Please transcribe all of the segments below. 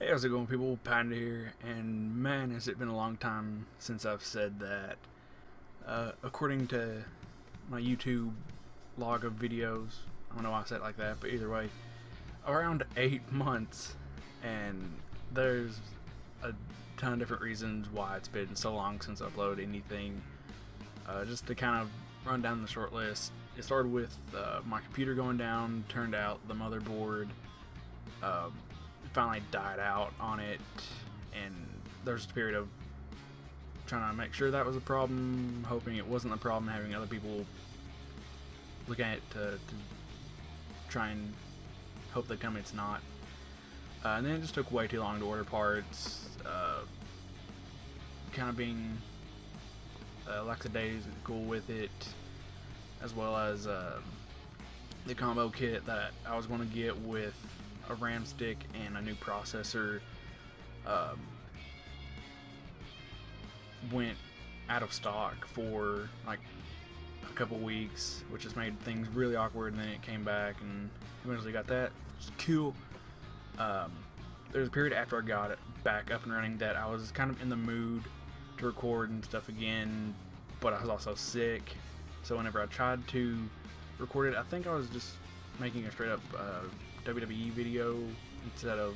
Hey, how's it going, people? Panda here, and man, has it been a long time since I've said that. According to my YouTube log of videos, I don't know why I said it like that, but either way, around 8 months, and there's a ton of different reasons why it's been so long since I uploaded anything. Just to kind of run down the short list, it started with my computer going down. Turned out the motherboard finally died out on it, and there's a period of trying to make sure that was a problem, hoping it wasn't a problem, having other people look at it to try and hope they tell me it's not. And then it just took way too long to order parts, kind of being lackadaisical with it, as well as the combo kit that I was going to get with a RAM stick and a new processor went out of stock for like a couple weeks, which just made things really awkward, and then it came back and eventually got that, which is cool. There's a period after I got it back up and running that I was kind of in the mood to record and stuff again, but I was also sick, so whenever I tried to record it, I think I was just making a straight up WWE video instead of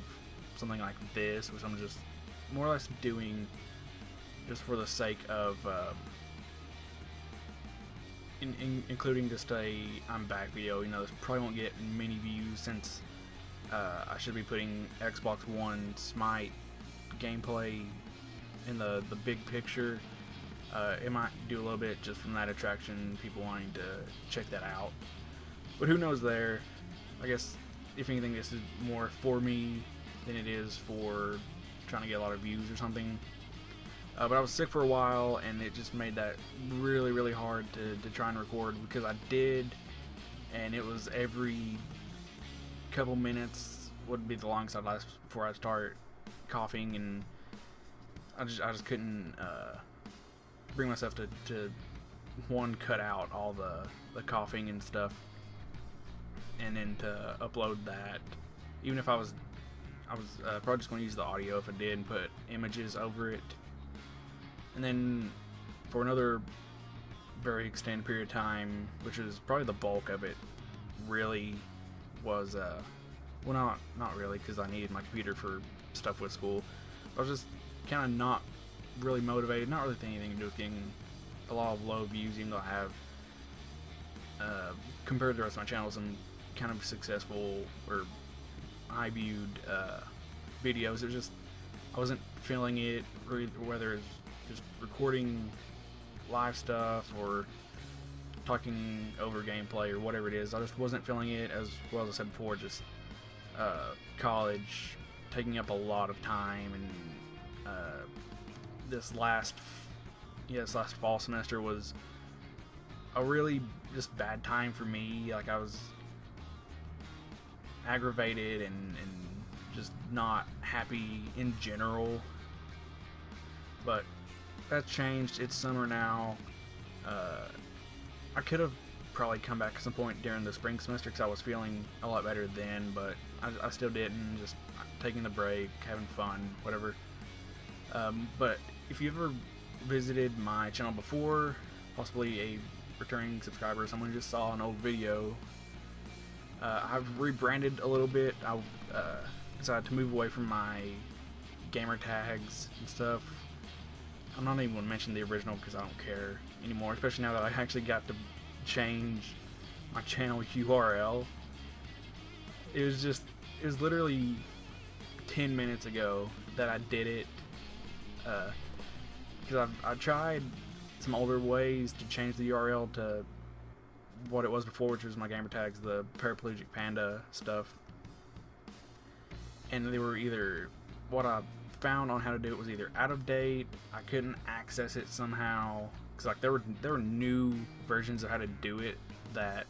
something like this, which I'm just more or less doing just for the sake of including just a I'm back video. You know, this probably won't get many views since I should be putting Xbox One Smite gameplay in the big picture. It might do a little bit just from that attraction, people wanting to check that out, but who knows there. I guess if anything, this is more for me than it is for trying to get a lot of views or something. But I was sick for a while, and it just made that really, really hard to try and record, because I did, and it was every couple minutes would be the longest I'd last before I'd start coughing, and I just couldn't bring myself to one, cut out all the coughing and stuff, and then to upload that. Even if I was probably just going to use the audio if I did and put images over it. And then for another very extended period of time, which is probably the bulk of it, really was well, not really, because I needed my computer for stuff with school. I was just kind of not really motivated, not really thinking anything to do with getting a lot of low views, even though I have compared to the rest of my channels some kind of successful or high viewed videos. It was just, I wasn't feeling it, whether it's just recording live stuff or talking over gameplay or whatever it is. I just wasn't feeling it. As well as I said before, just college taking up a lot of time, and this last fall semester was a really just bad time for me. Like, I was aggravated and just not happy in general, but that's changed. It's summer now. I could have probably come back at some point during the spring semester because I was feeling a lot better then, but I still didn't. Just taking the break, having fun, whatever. But if you ever visited my channel before, possibly a returning subscriber, someone who just saw an old video, I've rebranded a little bit. I decided to move away from my gamer tags and stuff. I'm not even going to mention the original because I don't care anymore, especially now that I actually got to change my channel URL. It was literally 10 minutes ago that I did it, because I tried some older ways to change the URL to what it was before, which was my gamer tags, the paraplegic panda stuff, and they were either, what I found on how to do it was either out of date, I couldn't access it somehow, because like there were new versions of how to do it that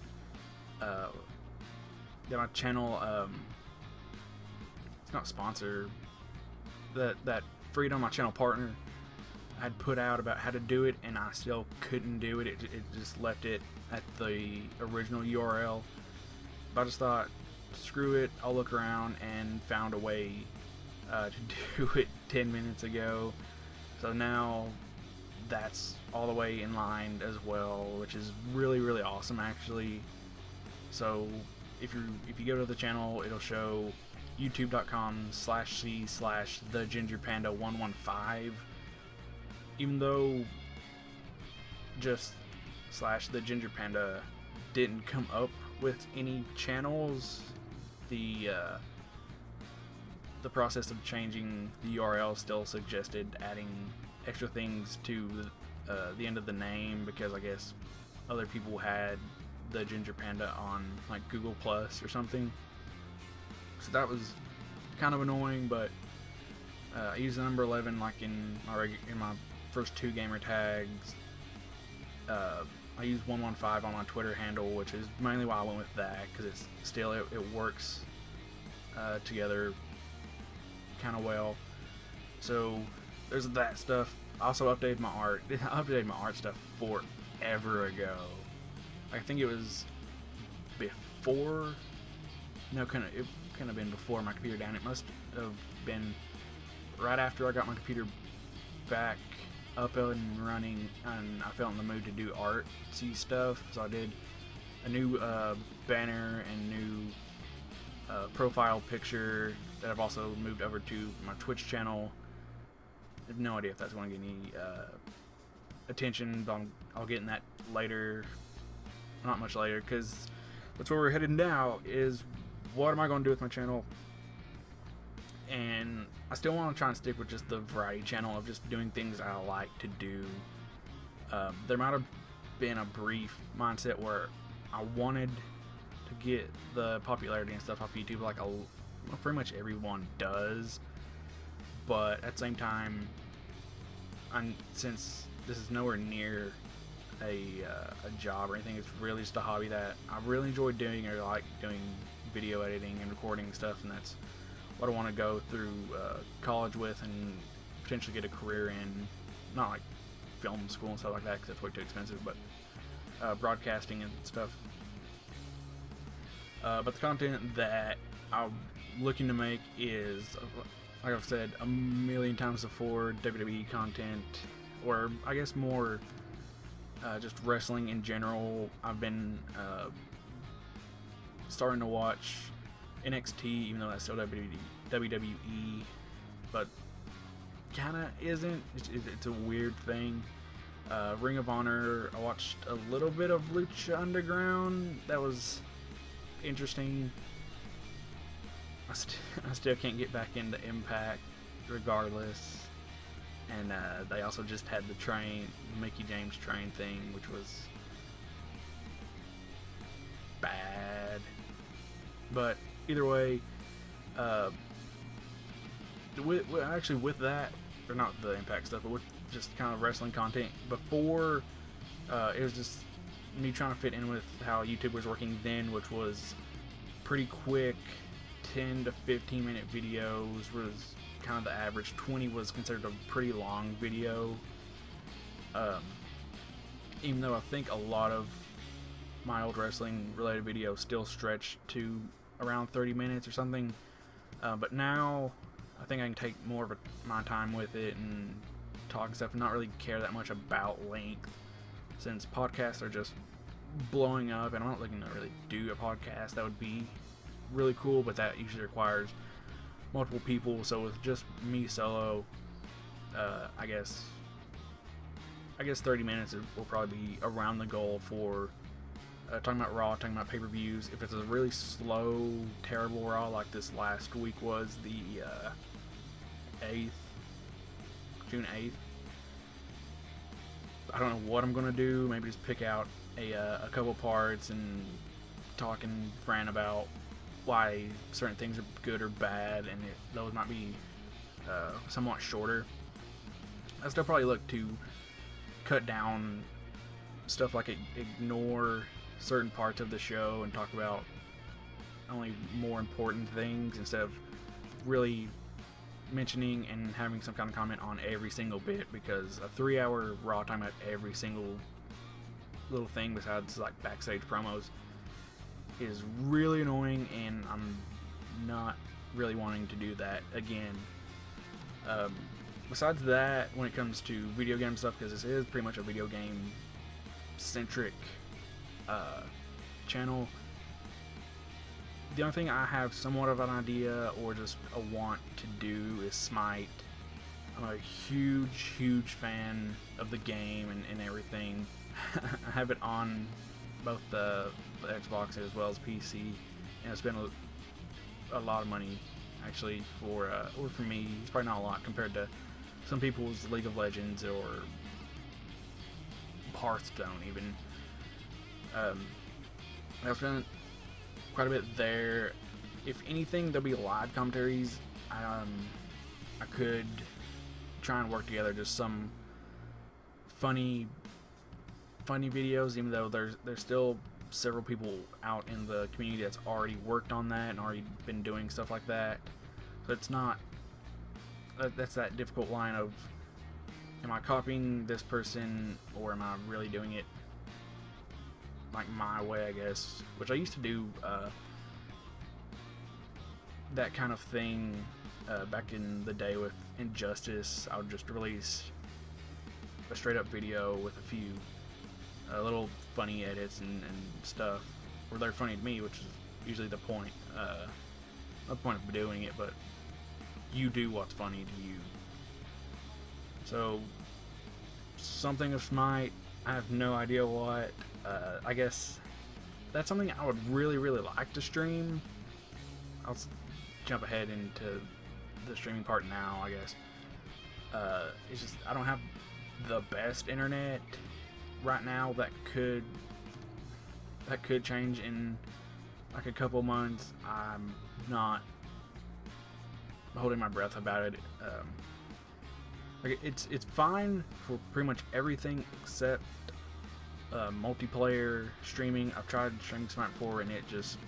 my channel, it's not sponsored, that Freedom, my channel partner, had put out about how to do it, and I still couldn't do it. It just left it at the original URL. But I just thought, screw it, I'll look around, and found a way to do it 10 minutes ago. So now that's all the way in line as well, which is really awesome actually. So if you go to the channel, it'll show youtube.com/c/thegingerpanda115. Even though just /thegingerpanda didn't come up with any channels, the process of changing the URL still suggested adding extra things to the end of the name, because I guess other people had the Ginger Panda on like Google Plus or something. So that was kind of annoying, but I used the number 11 like in my first 2 gamer tags. I use 115 on my Twitter handle, which is mainly why I went with that, because it's still it works together kind of well. So there's that stuff. I also updated my art. I updated my art stuff forever ago. I think it was before. No, it couldn't have been before my computer down. It must have been right after I got my computer back up and running, and I felt in the mood to do artsy stuff. So I did a new banner and new profile picture that I've also moved over to my Twitch channel. I have no idea if that's going to get any attention, but I'll get in that later. Not much later, because that's where we're headed now, is what am I going to do with my channel. And I still want to try and stick with just the variety channel of just doing things I like to do. There might have been a brief mindset where I wanted to get the popularity and stuff off YouTube like pretty much everyone does, but at the same time, since this is nowhere near a job or anything, it's really just a hobby that I really enjoy doing, or like doing video editing and recording stuff, and that's what I want to go through college with and potentially get a career in. Not like film school and stuff like that, because that's way too expensive, but broadcasting and stuff. But the content that I'm looking to make is, like I've said a million times before, WWE content, or I guess more just wrestling in general. I've been starting to watch NXT, even though that's still WWE, but kinda isn't. It's a weird thing. Ring of Honor, I watched a little bit of Lucha Underground. That was interesting. I still can't get back into Impact regardless. And they also just had the Mickey James train thing, which was bad. But either way, with that, or not the Impact stuff, but with just kind of wrestling content before, it was just me trying to fit in with how YouTube was working then, which was pretty quick, 10 to 15 minute videos was kind of the average. 20 was considered a pretty long video, even though I think a lot of my old wrestling related videos still stretch to around 30 minutes or something, but now I think I can take more of my time with it and talk and stuff and not really care that much about length, since podcasts are just blowing up, and I'm not looking to really do a podcast. That would be really cool, but that usually requires multiple people. So with just me solo, I guess 30 minutes will probably be around the goal for talking about Raw, talking about pay-per-views. If it's a really slow, terrible Raw like this last week was, the 8th, June 8th, I don't know what I'm gonna do. Maybe just pick out a couple parts and talk and rant about why certain things are good or bad, and those might be somewhat shorter. I still probably look to cut down stuff like ignore certain parts of the show and talk about only more important things, instead of really mentioning and having some kind of comment on every single bit, because a 3-hour Raw talking about every single little thing besides like backstage promos is really annoying, and I'm not really wanting to do that again Um, Besides that, when it comes to video game stuff, because this is pretty much a video game centric channel, the only thing I have somewhat of an idea or just a want to do is Smite. I'm a huge fan of the game and everything. I have it on both the Xbox as well as PC, and I spent a lot of money actually for me. It's probably not a lot compared to some people's League of Legends or Hearthstone even. I've spent quite a bit there. If anything, there'll be live commentaries. I could try and work together just some funny videos, even though there's still several people out in the community that's already worked on that and already been doing stuff like that. So it's not that's that difficult line of, am I copying this person or am I really doing it like my way, I guess, which I used to do that kind of thing back in the day with Injustice. I would just release a straight up video with a few little funny edits and stuff, or they're funny to me, which is usually the point. Not the point of doing it, but you do what's funny to you. So something of Smite, I have no idea what. I guess that's something I would really like to stream. I'll jump ahead into the streaming part now, I guess. It's just I don't have the best internet right now. That could change in like a couple months. I'm not holding my breath about it. Like it's fine for pretty much everything except multiplayer streaming. I've tried streaming Smite 4 and it just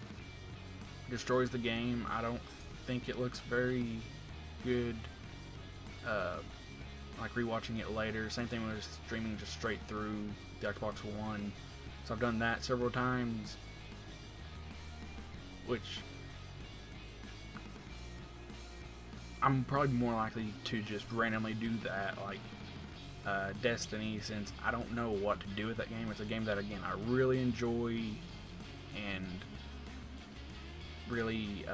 destroys the game. I don't think it looks very good. Like rewatching it later. Same thing with streaming just straight through the Xbox One. So I've done that several times, which I'm probably more likely to just randomly do that, like Destiny, since I don't know what to do with that game. It's a game that, again, I really enjoy and really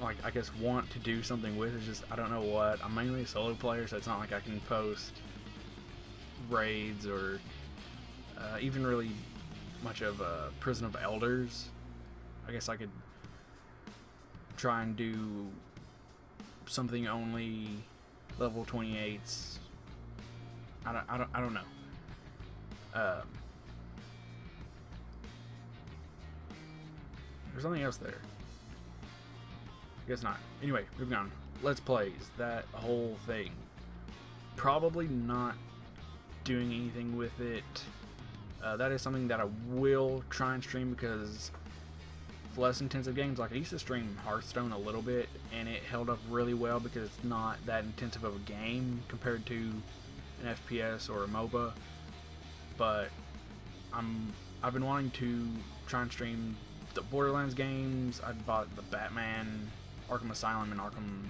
like, I guess, want to do something with. It's just I don't know what. I'm mainly a solo player, so it's not like I can post raids or even really much of Prison of Elders. I guess I could try and do something only level 28s. I don't know. There's something else there. I guess not. Anyway, moving on. Let's Plays. That whole thing. Probably not doing anything with it. That is something that I will try and stream because it's less intensive games. Like I used to stream Hearthstone a little bit and it held up really well because it's not that intensive of a game compared to an FPS or a MOBA. But I've been wanting to try and stream the Borderlands games. I bought the Batman, Arkham Asylum, and Arkham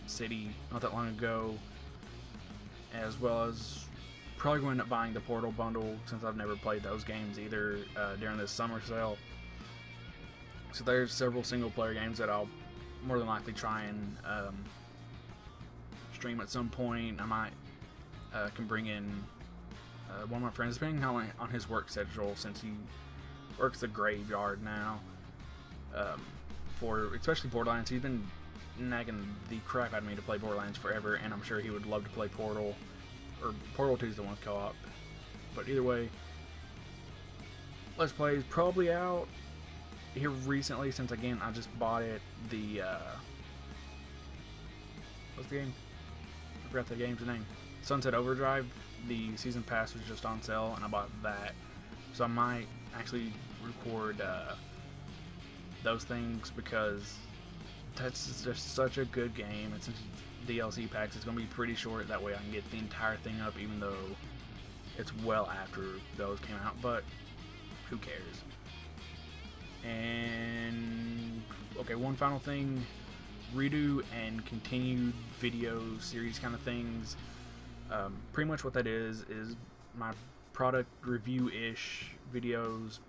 City not that long ago, as well as probably going to end up buying the Portal bundle since I've never played those games either during this summer sale. So there's several single player games that I'll more than likely try and stream at some point. I might can bring in one of my friends, depending on his work schedule, since he works the graveyard now. For especially Borderlands, he's been nagging the crap out of me to play Borderlands forever, and I'm sure he would love to play Portal, or Portal 2 is the one with co-op. But either way, Let's Play is probably out here recently, since again I just bought it. The what's the game? I forgot the game's name. Sunset Overdrive. The season pass was just on sale, and I bought that. So I might actually record those things because that's just such a good game. And since DLC packs, it's going to be pretty short. That way I can get the entire thing up, even though it's well after those came out. But who cares? And okay, one final thing. redo and continued video series kind of things. Pretty much what that is my product review-ish videos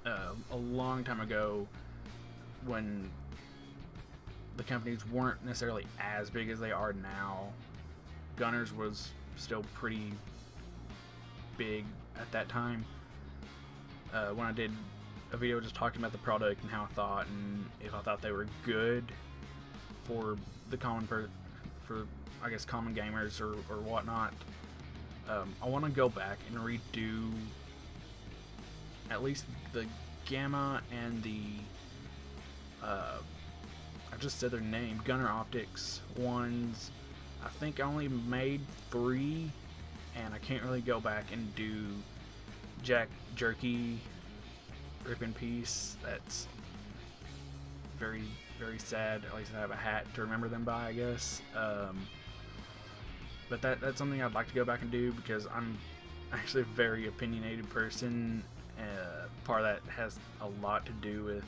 a long time ago, when the companies weren't necessarily as big as they are now. Gunners was still pretty big at that time. When I did a video just talking about the product and how I thought, and if I thought they were good for the common for I guess common gamers or whatnot. I want to go back and redo at least the Gamma and the I just said their name, Gunner Optics ones. I think I only made 3, and I can't really go back and do Jack Jerky, rip in peace. That's very, very sad. At least I have a hat to remember them by, I guess. But that's something I'd like to go back and do, because I'm actually a very opinionated person. Part of that has a lot to do with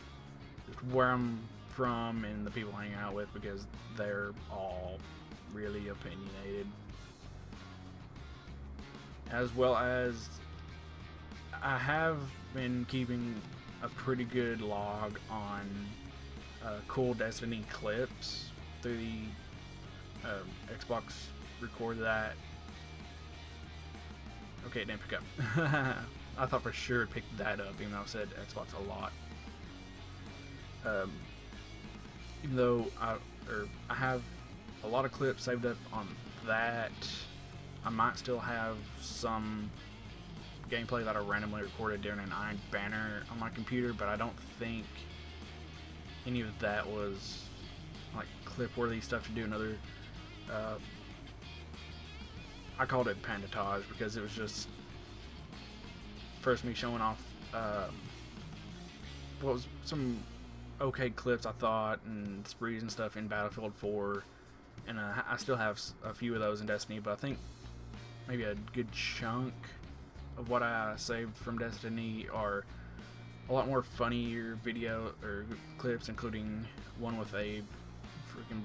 where I'm from and the people I hang out with, because they're all really opinionated. As well as I have been keeping a pretty good log on cool Destiny clips through the Xbox Record that. Okay, it didn't pick up. I thought for sure it picked that up, even though I said Xbox a lot. Even though I have a lot of clips saved up on that, I might still have some gameplay that I randomly recorded during an Iron Banner on my computer, but I don't think any of that was like clip-worthy stuff to do another. I called it Pandatage because it was just first me showing off what was some okay clips I thought, and sprees and stuff in Battlefield 4, and I still have a few of those in Destiny, but I think maybe a good chunk of what I saved from Destiny are a lot more funnier video or clips, including one with a freaking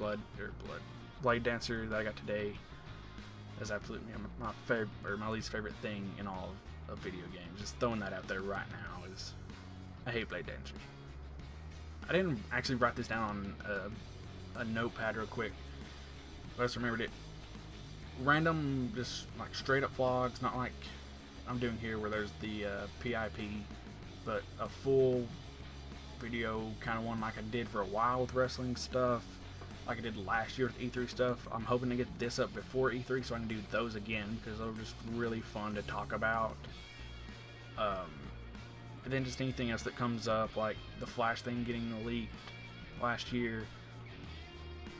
blade dancer that I got today. That's absolutely my least favorite thing in all of video games. Just throwing that out there right now is, I hate blade dancers. I didn't actually write this down on a notepad real quick, but I just remembered it. Random, just like straight up vlogs, not like I'm doing here where there's the PIP, but a full video kind of one like I did for a while with wrestling stuff, like I did last year with E3 stuff. I'm hoping to get this up before E3 so I can do those again, because those are just really fun to talk about. And then just anything else that comes up, like the Flash thing getting leaked last year.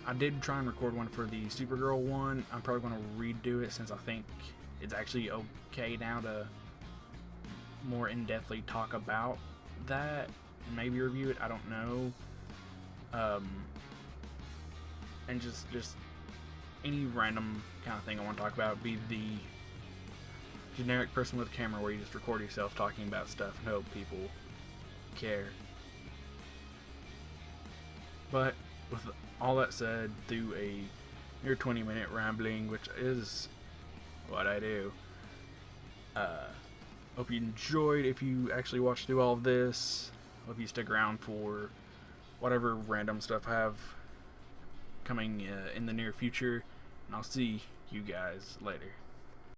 I did try and record one for the Supergirl one. I'm probably going to redo it, since I think it's actually okay now to more in-depthly talk about that, maybe review it, I don't know. And just any random kind of thing I want to talk about, be the generic person with a camera where you just record yourself talking about stuff and hope people care. But with all that said, through a near 20-minute rambling, which is what I do, hope you enjoyed. If you actually watched through all of this, hope you stick around for whatever random stuff I have coming in the near future, and I'll see you guys later.